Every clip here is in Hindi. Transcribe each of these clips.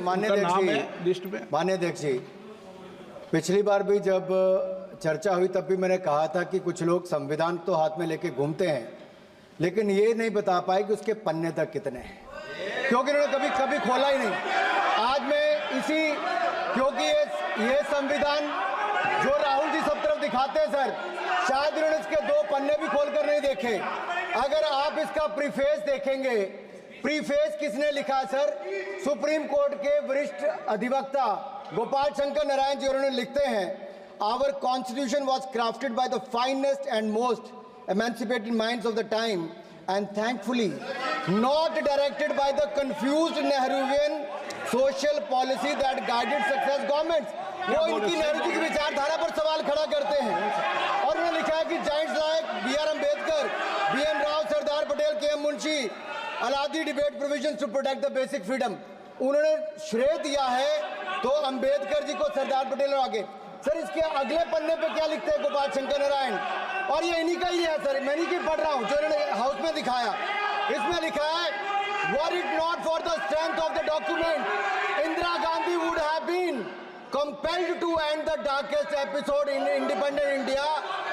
मान्य अध्यक्ष जी, पिछली बार भी जब चर्चा हुई तब भी मैंने कहा था कि कुछ लोग संविधान तो हाथ में लेके घूमते हैं, लेकिन ये नहीं बता पाए कि उसके पन्ने तक कितने हैं, क्योंकि उन्होंने कभी खोला ही नहीं। आज मैं क्योंकि ये संविधान जो राहुल जी सब तरफ दिखाते हैं सर, शायद इन्होंने इसके 2 पन्ने भी खोलकर नहीं देखे। अगर आप इसका प्रीफेस देखेंगे, प्रीफेस किसने लिखा सर? सुप्रीम कोर्ट के वरिष्ठ अधिवक्ता गोपाल शंकर नारायण जी, उन्होंने लिखते हैं, our constitution was crafted by the finest and most emancipated minds of the time and thankfully not directed by the confused Nehruvian social policy that guided success governments। वो इनकी नेहरू जी की विचारधारा पर सवाल खड़ा करते हैं और उन्होंने लिखा है कि giants like B.R. Ambedkar, B.N. Rao, Sardar Patel, K.M. Munshi Alladi debate provisions to protect the basic freedom. उन्होंने श्रेय दिया है तो अम्बेडकर जी को, सरदार पटेल और आगे। सर इसके अगले पन्ने पे क्या लिखते हैं गोपाल शंकर नारायण, और ये इन्हीं का ही है सर, मैं नहीं पढ़ रहा हूँ, जो इन्होंने हाउस में दिखाया। इसमें लिखा है, were it not for the strength of the document Indira Gandhi would have been compelled to end the darkest episode in independent India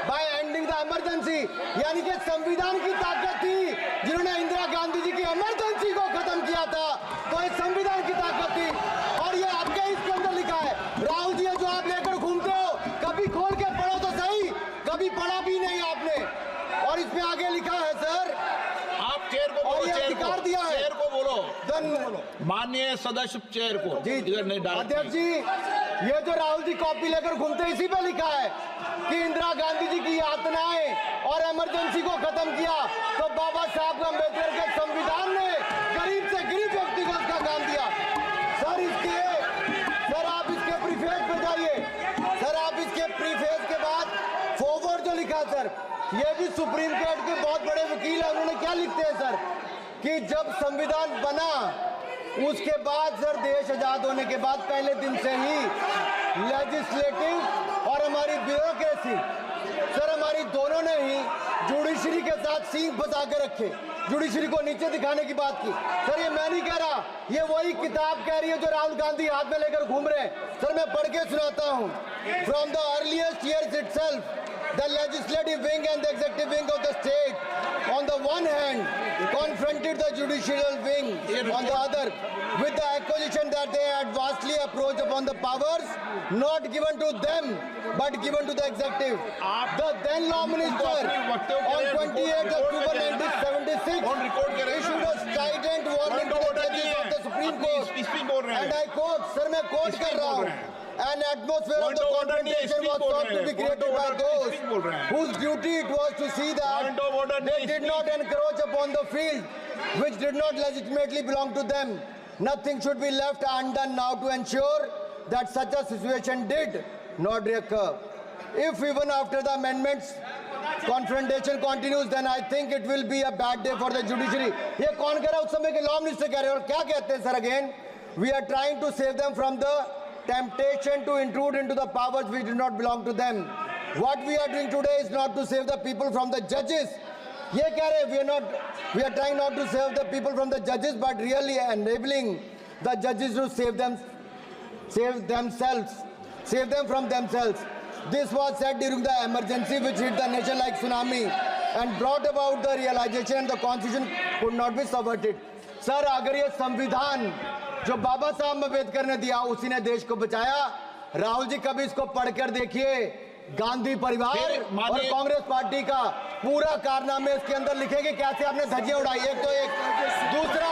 by ending the emergency. यानी कि संविधान की ताकत थी, जिन्होंने इंदिरा गांधी जी की इमरजेंसी को खत्म किया था, तो इस संविधान की ताकत थी। और ये आपके इसके अंदर लिखा है, राहुल जी जो आप लेकर घूमते हो, कभी खोल के पढ़ो तो सही, कभी पढ़ा भी नहीं आपने। और इसमें आगे लिखा है सर, आप चेयर को बोलो, अधिकार दिया है, चेयर को बोलो, माननीय सदस्य चेयर को। जी अध्यक्ष जी, ये जो राहुल जी कॉपी लेकर घूमते हैं, इसी पे लिखा है कि इंदिरा गांधी जी की यातनाएं और इमरजेंसी को खत्म किया तो बाबा साहब अम्बेडकर के संविधान ने गरीब से गरीब व्यक्ति को उसका काम दिया। सर आप इसके प्रीफेस पे जाइए, सर आप इसके प्रीफेस के बाद फॉरवर्ड जो लिखा सर, ये भी सुप्रीम कोर्ट के बहुत बड़े वकील है, उन्होंने क्या लिखते हैं सर कि जब संविधान बना उसके बाद सर, देश आजाद होने के बाद पहले दिन से ही लेजिस्लेटिव और हमारी ब्यूरोक्रेसी सर, हमारी दोनों ने ही जुडिशरी के साथ सींग फंसा के रखे, जुडिशरी को नीचे दिखाने की बात की। सर ये मैं नहीं कह रहा, ये वही किताब कह रही है जो राहुल गांधी हाथ में लेकर घूम रहे हैं। सर मैं पढ़ के सुनाता हूँ, from the earliest years itself the legislative wing and the executive wing of the state on the one hand confronted the judicial wing on the other with the accusation that they had vastly approached upon the powers not given to them but given to the executive. The then law minister on 28 October 1976 issued a strident warning to the judges of the Supreme Court, and I quote, sir मैं quote कर रहा हूँ, an atmosphere of the confrontation was thought to be created by those whose duty it was to see that they did not encroach upon the field which did not legitimately belong to them. Nothing should be left undone now to ensure that such a situation did not recur. If even after the amendments confrontation continues, then I think it will be a bad day for the judiciary. ये कौन कह रहा है? उस समय के लॉ मिनिस्टर कह रहे हैं। और क्या कहते हैं sir again? We are trying to save them from the temptation to intrude into the powers which do not belong to them. What we are doing today is not to save the people from the judges. ये कह रहे हैं, we are trying not to save the people from the judges, but really enabling the judges to save them from themselves. This was said during the emergency which hit the nation like tsunami and brought about the realization and the constitution could not be subverted. Sir, अगर ये संविधान जो बाबा साहब अम्बेडकर ने दिया उसी ने देश को बचाया। राहुल जी कभी इसको पढ़कर देखिए, गांधी परिवार और कांग्रेस पार्टी का पूरा कारनामे इसके अंदर लिखेंगे, कैसे आपने धज्जियां उड़ाई। एक तो एक, दूसरा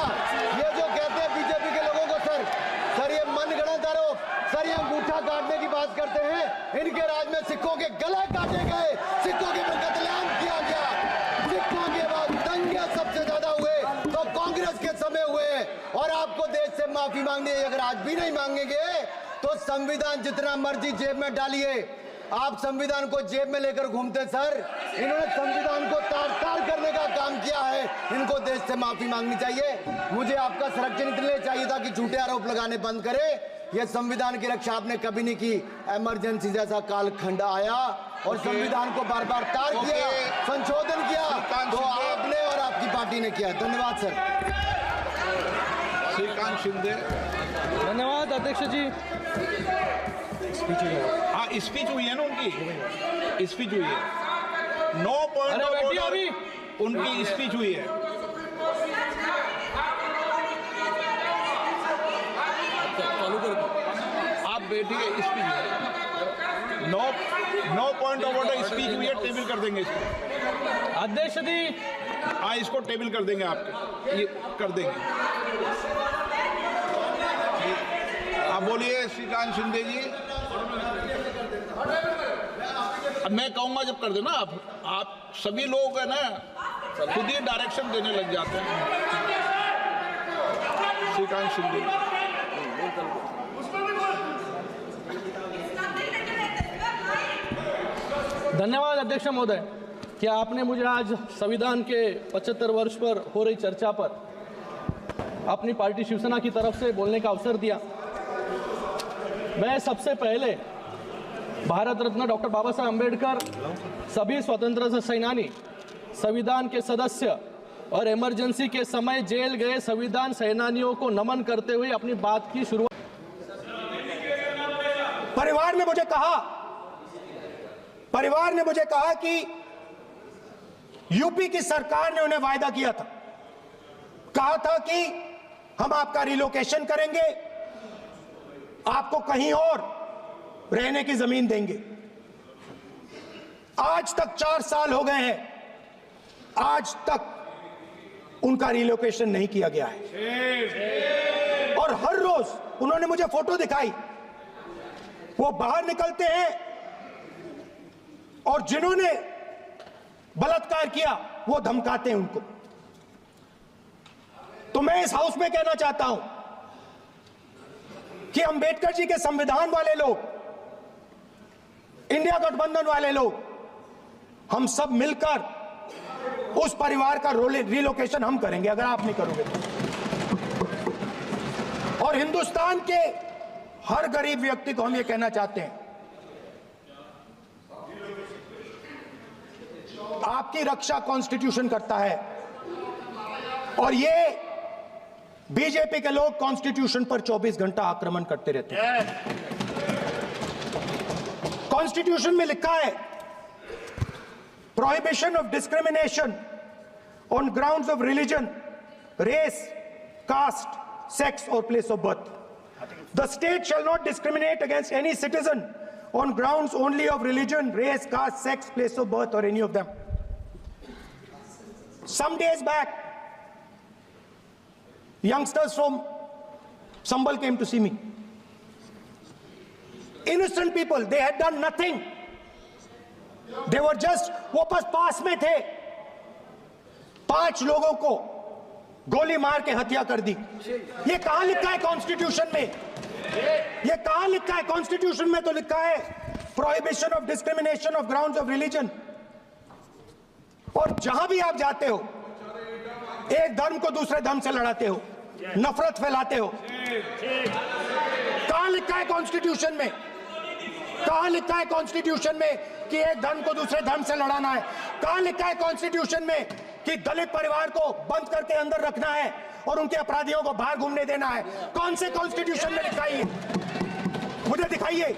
ये जो कहते हैं बीजेपी के लोगों को सर ये मनगढ़ंत आरोप, सर ये अंगूठा काटने की बात करते हैं, इनके राज में सिखों के गले काटे गए, सिखों के ऊपर कत्लेआम किया गया, सिखों के बाद दंगे सबसे ज्यादा हुए तो कांग्रेस के समय हुए। और आपको देश से माफी मांगनी है, अगर आज भी नहीं मांगेंगे तो संविधान जितना मर्जी जेब में डालिए। आप संविधान को जेब में लेकर घूमते सर, इन्होंने संविधान को तार-तार करने का काम किया है, इनको देश से माफी मांगनी चाहिए। मुझे आपका संरक्षण इसलिए चाहिए था कि झूठे आरोप लगाने बंद करे। ये संविधान की रक्षा आपने कभी नहीं की। इमरजेंसी जैसा कालखंड आया और संविधान को बार बार तार किया, संशोधन किया, तो आपने और आपकी पार्टी ने किया। धन्यवाद सर। श्रीकांत शिंदे। अध्यक्ष जी। हाँ स्पीच हुई है ना उनकी, स्पीच हुई है। 9 पॉइंट अरे ऑफ बैठिए ऑर्डर अभी। उनकी स्पीच हुई है। चालू कर दो। आप बैठिए, स्पीच हुई है। 9 पॉइंट ऑफ ऑर्डर स्पीच हुई है, टेबल कर देंगे इसको। अध्यक्ष जी, हाँ इसको टेबल कर देंगे, आपके ये कर देंगे। आप बोलिए श्रीकांत शिंदे जी। अब मैं कहूंगा जब कर देना आप सभी लोग है ना खुद ही डायरेक्शन देने लग जाते हैं। श्रीकांत शिंदे धन्यवाद अध्यक्ष महोदय कि आपने मुझे आज संविधान के 75 वर्ष पर हो रही चर्चा पर अपनी पार्टी शिवसेना की तरफ से बोलने का अवसर दिया। मैं सबसे पहले भारत रत्न डॉक्टर बाबा साहब अम्बेडकर, सभी स्वतंत्रता सेनानी, संविधान के सदस्य और इमरजेंसी के समय जेल गए संविधान सेनानियों को नमन करते हुए अपनी बात की शुरुआत। परिवार ने मुझे कहा कि यूपी की सरकार ने उन्हें वायदा किया था, कहा था कि हम आपका रिलोकेशन करेंगे, आपको कहीं और रहने की जमीन देंगे। आज तक 4 साल हो गए हैं, आज तक उनका रिलोकेशन नहीं किया गया है। और हर रोज उन्होंने मुझे फोटो दिखाई, वो बाहर निकलते हैं और जिन्होंने बलात्कार किया वो धमकाते हैं उनको। तो मैं इस हाउस में कहना चाहता हूं कि अंबेडकर जी के संविधान वाले लोग, इंडिया गठबंधन वाले लोग, हम सब मिलकर उस परिवार का रिलोकेशन हम करेंगे अगर आप नहीं करोगे तो। और हिंदुस्तान के हर गरीब व्यक्ति को हम ये कहना चाहते हैं, आपकी रक्षा कॉन्स्टिट्यूशन करता है और ये बीजेपी के लोग कॉन्स्टिट्यूशन पर 24 घंटा आक्रमण करते रहते हैं। कॉन्स्टिट्यूशन में लिखा है prohibition of discrimination on grounds of religion, race, caste, sex और place of birth. The state shall not discriminate against any citizen on grounds only of religion, race, caste, sex, place of birth, or any of them. Some days back, youngsters from Sambal came to see me. Innocent people, they had done nothing. They were just, वो बस पास में थे, 5 लोगों को गोली मार के हत्या कर दी। ये कहां लिखा है कॉन्स्टिट्यूशन में? ये कहां लिखा है कॉन्स्टिट्यूशन में? तो लिखा है prohibition of discrimination of grounds of religion. और जहां भी आप जाते हो, एक धर्म को दूसरे धर्म से लड़ाते हो, नफरत फैलाते हो। कहां लिखा है कॉन्स्टिट्यूशन में? कहां लिखा है कॉन्स्टिट्यूशन में कि एक धर्म को दूसरे धर्म से लड़ाना है? कहां लिखा है कॉन्स्टिट्यूशन में कि दलित परिवार को बंद करके अंदर रखना है और उनके अपराधियों को बाहर घूमने देना है? कौन से कॉन्स्टिट्यूशन में लिखा है? मुझे दिखाइए।